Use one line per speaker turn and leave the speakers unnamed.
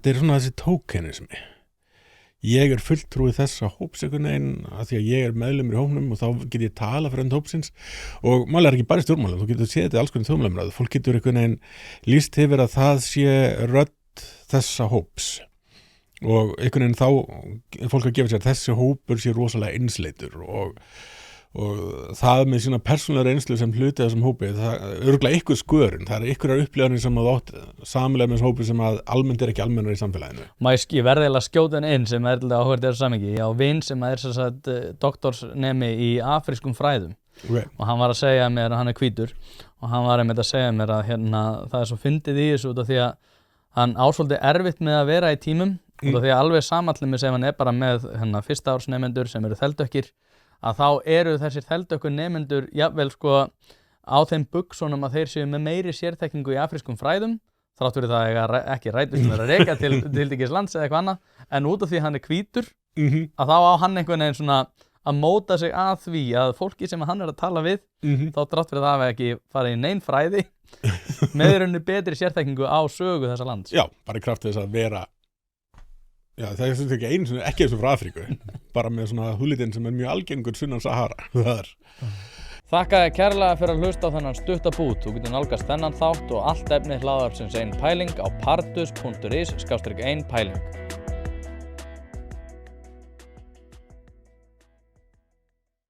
þetta svona þessi tókenismi. Ég fulltrúi þessa hóps einhvern veginn að því að ég meðlimur í hópnum og þá get ég tala fyrir hönd hópsins og málega ekki bara í stjórnmálum, þú getur séð þetta alls konar þjóðmálumræðu, fólk getur einhvern veginn lýst yfir að það sé rödd þessa hóps og einhvern veginn þá fólk að gefa sér þessi hópur sé rosalega einsleitur og það með sína persónulega reynslu sem hluti af þessum hópi, það er örugglega ykkur skörun, það einhverjar upplifanir sem að átt samlega með þessum hópi sem að almennt ekki almennar í samfélaginu.
Ég verði eiginlega skjóta inn sem áhugavert þessu samhengi. Ég á vin sem sem sagt doktorsnemi í afrískum fræðum og hann var að segja mér, hann hvítur og hann var einmitt að segja mér að það svo fyndið í þessu út af því að hann á svolítið erfitt með að vera í tímum út af því að alveg samallimi sem hann bara með fyrsta árs nemendur sem eru þeldökkir að þá eru þessir þeldökku nemendur jafnvel á þeim buxunum að þeir séu með meiri sérþekkingu í afrískum fræðum þrátt fyrir það að ekki rætur sem að reka til tiltekins lands eða eitthvað annað en út af því hann hvítur að þá á hann einhvern veginn svona að móta sig að því að fólki sem hann að tala við þá þrátt fyrir það að ekki fara í nein fræði með rauninni betri sérþekkingu á sögu þessa lands.
Já, bara í kraft þess að vera það er ekki einu sinni ekki eins og frá Afríku bara með svona húlitinn sem mjög algengur sunnan Sahara.
Þakka þér kærlega fyrir að hlusta á þennan stutta bút. Þú getur nálgast þennan þátt og allt efni hlaðvarpsins Ein pæling á pardus.is/ein pæling.